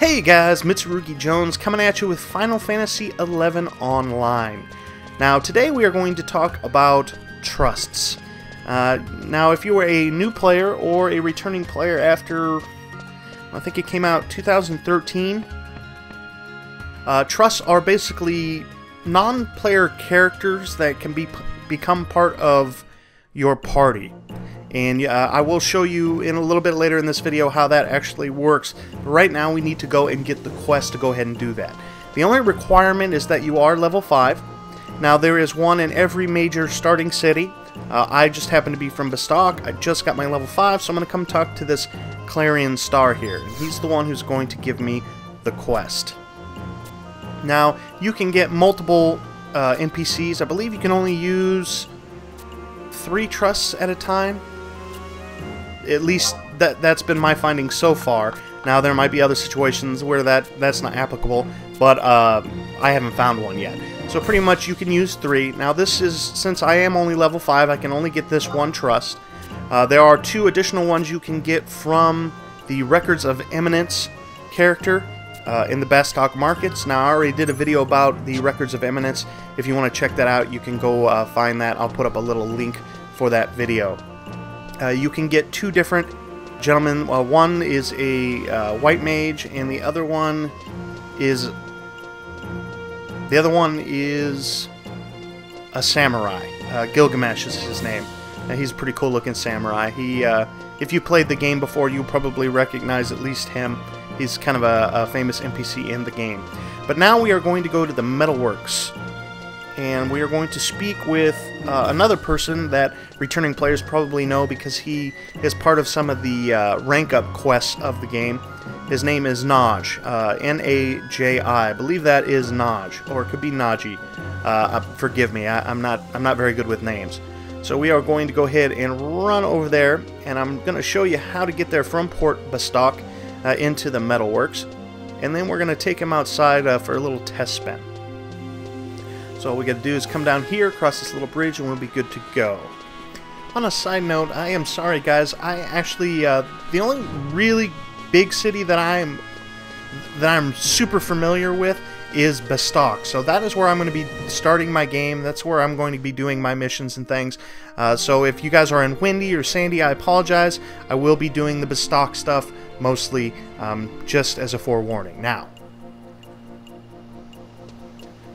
Hey guys, Mitsurugi Jones coming at you with Final Fantasy XI Online. Now today we are going to talk about trusts. Now if you were a new player or a returning player after, I think it came out 2013, trusts are basically non-player characters that can become part of your party. And I will show you in a little bit later in this video how that actually works. But right now we need to go and get the quest to go ahead and do that. The only requirement is that you are level 5. Now there is one in every major starting city. I just happen to be from Bastok. I just got my level 5, so I'm going to come talk to this Clarion star here. And he's the one who's going to give me the quest. Now you can get multiple NPCs. I believe you can only use 3 trusts at a time. At least that's been my finding so far. Now there might be other situations where that's not applicable, but I haven't found one yet. So pretty much you can use 3. Now this is, since I am only level 5, I can only get this one trust. There are 2 additional ones you can get from the Records of Eminence character in the Bastok markets. Now I already did a video about the Records of Eminence. If you want to check that out, you can go find that. I'll put up a little link for that video. You can get 2 different gentlemen. One is a white mage, and the other one is a samurai. Gilgamesh is his name. He's a pretty cool looking samurai. He, if you played the game before, you probably recognize at least him. He's kind of a famous NPC in the game. But now we are going to go to the Metalworks, and we are going to speak with another person that returning players probably know because he is part of some of the rank up quests of the game. His name is Naj, N-A-J-I. I believe that is Naj, or it could be Naji. Forgive me, I'm not very good with names. So we are going to go ahead and run over there, and I'm going to show you how to get there from Port Bastok into the Metalworks, and then we're going to take him outside for a little test spin. So all we got to do is come down here, cross this little bridge, and we'll be good to go. On a side note, I am sorry guys, I actually, the only really big city that I'm super familiar with is Bastok. So that is where I'm going to be starting my game. That's where I'm going to be doing my missions and things. So if you guys are in Windy or Sandy, I apologize. I will be doing the Bastok stuff mostly, just as a forewarning. Now,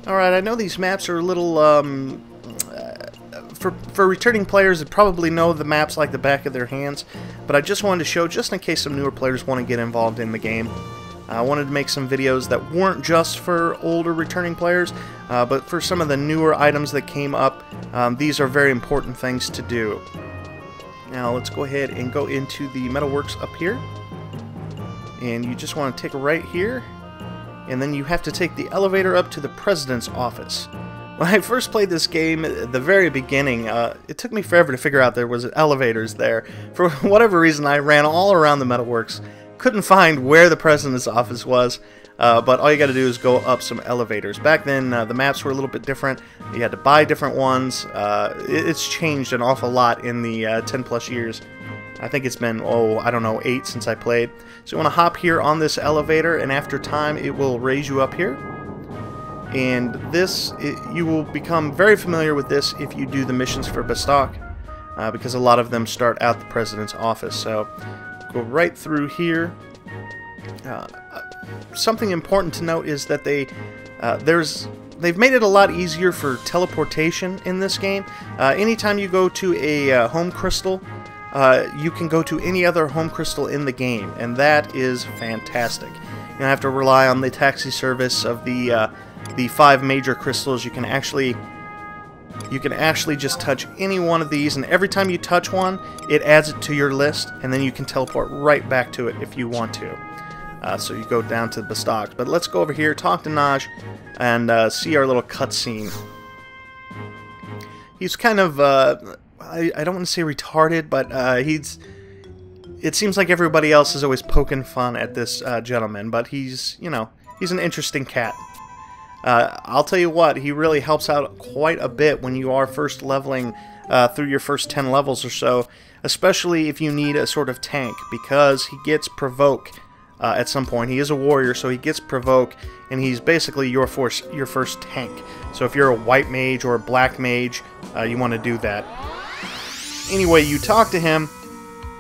alright, I know these maps are a little, for returning players that probably know the maps like the back of their hands, but I just wanted to show, just in case some newer players want to get involved in the game. I wanted to make some videos that weren't just for older returning players, but for some of the newer items that came up. These are very important things to do. Now let's go ahead and go into the Metalworks up here. And you just want to take a right here, and then you have to take the elevator up to the President's office. When I first played this game, at the very beginning, it took me forever to figure out there was elevators there. For whatever reason, I ran all around the Metalworks, couldn't find where the President's office was, but all you got to do is go up some elevators. Back then, the maps were a little bit different. You had to buy different ones. It's changed an awful lot in the 10 plus years. I think it's been, I don't know, 8 since I played. So you want to hop here on this elevator, and after time it will raise you up here. And this, you will become very familiar with this if you do the missions for Bastok, because a lot of them start out the President's office. So go right through here. Something important to note is that they've made it a lot easier for teleportation in this game. Anytime you go to a home crystal, you can go to any other home crystal in the game, and that is fantastic. You don't have to rely on the taxi service of the 5 major crystals. You can actually just touch any one of these, and every time you touch one, it adds it to your list, and then you can teleport right back to it if you want to. So you go down to Bastok. But let's go over here, talk to Naj, and see our little cutscene. He's kind of, I don't want to say retarded, but it seems like everybody else is always poking fun at this gentleman, but he's, you know, he's an interesting cat. I'll tell you what, he really helps out quite a bit when you are first leveling through your first 10 levels or so, especially if you need a sort of tank, because he gets provoke at some point. He is a warrior, so he gets provoke, and he's basically your first tank. So if you're a white mage or a black mage, you want to do that. Anyway, you talk to him,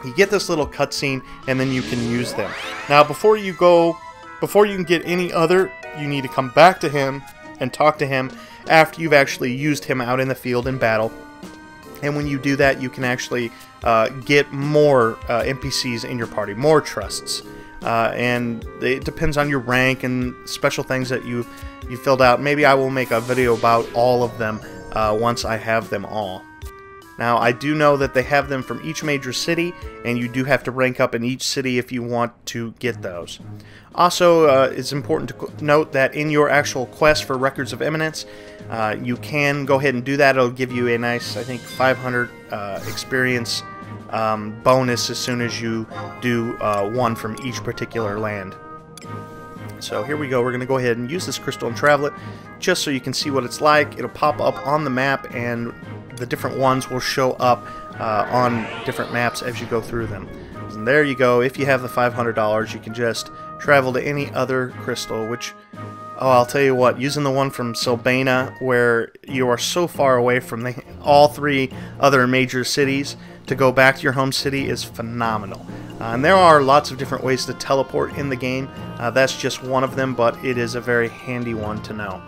you get this little cutscene, and then you can use them. Now, before you can get any other, you need to come back to him and talk to him after you've actually used him out in the field in battle. And when you do that, you can actually get more NPCs in your party, more trusts. And it depends on your rank and special things that you filled out. Maybe I will make a video about all of them once I have them all. Now, I do know that they have them from each major city, and you do have to rank up in each city if you want to get those. Also, it's important to note that in your actual quest for Records of Eminence, you can go ahead and do that. It'll give you a nice, I think, 500 experience bonus as soon as you do one from each particular land. So here we go. We're going to go ahead and use this crystal and travel it just so you can see what it's like. It'll pop up on the map, and the different ones will show up on different maps as you go through them. And there you go. If you have the $500, you can just travel to any other crystal, which, oh, I'll tell you what, using the one from Silbana, where you are so far away from all three other major cities, to go back to your home city is phenomenal. And there are lots of different ways to teleport in the game. That's just one of them, but it is a very handy one to know.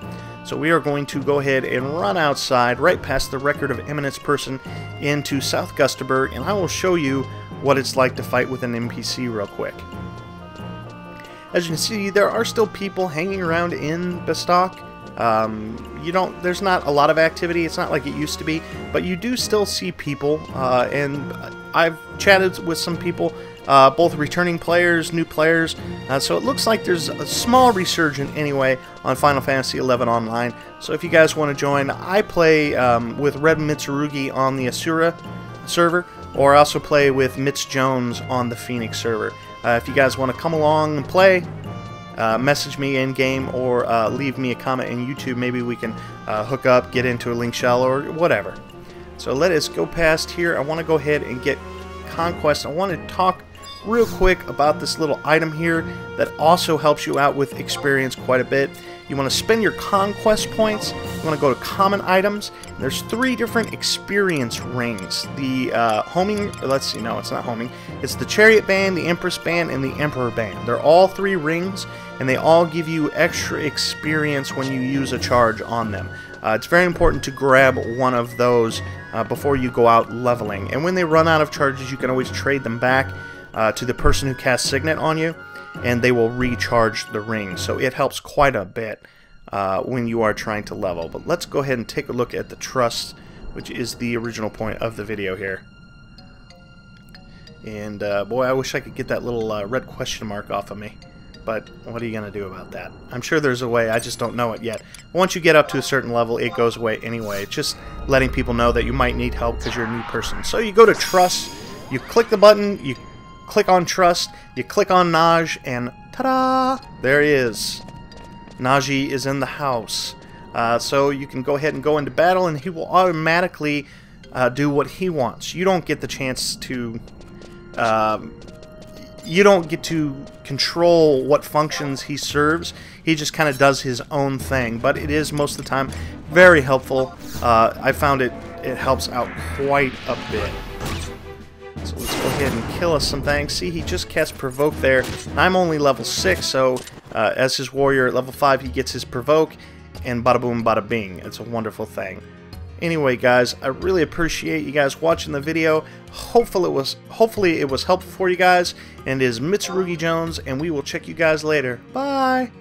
So we are going to go ahead and run outside right past the Record of Eminence person into South Gusterberg, and I will show you what it's like to fight with an NPC real quick. As you can see, there are still people hanging around in Bastok. There's not a lot of activity. It's not like it used to be, but you do still see people, and I've chatted with some people, both returning players, new players, so it looks like there's a small resurgence anyway on Final Fantasy XI Online. So if you guys want to join, I play with Red Mitsurugi on the Asura server, or I also play with Mitch Jones on the Phoenix server. If you guys want to come along and play, message me in-game or leave me a comment in YouTube. Maybe we can hook up, get into a link shell or whatever. So let us go past here. I want to go ahead and get Conquest. I want to talk real quick about this little item here that also helps you out with experience quite a bit. You want to spend your Conquest points. You want to go to Common Items. There's 3 different experience rings. The homing, let's see, no, it's not homing. It's the Chariot Band, the Empress Band, and the Emperor Band. They're all 3 rings, and they all give you extra experience when you use a charge on them. It's very important to grab one of those before you go out leveling. And when they run out of charges, you can always trade them back to the person who casts Signet on you, and they will recharge the ring. So it helps quite a bit when you are trying to level. But let's go ahead and take a look at the Trust, which is the original point of the video here. And boy, I wish I could get that little red question mark off of me. But what are you going to do about that? I'm sure there's a way, I just don't know it yet. Once you get up to a certain level, it goes away anyway. It's just letting people know that you might need help because you're a new person. So you go to Trust, you click the button, you click on Trust, you click on Naj, and ta-da! There he is. Naji is in the house. So you can go ahead and go into battle, and he will automatically do what he wants. You don't get the chance to... you don't get to control what functions he serves. He just kind of does his own thing, but it is most of the time very helpful. I found it helps out quite a bit. So let's go ahead and kill us some things. See, he just cast Provoke there. I'm only level 6, so as his warrior at level 5, he gets his Provoke, and bada boom, bada bing. It's a wonderful thing. Anyway, guys, I really appreciate you guys watching the video. Hopefully it was helpful for you guys. And it is Mitsurugi Jones, and we will check you guys later. Bye!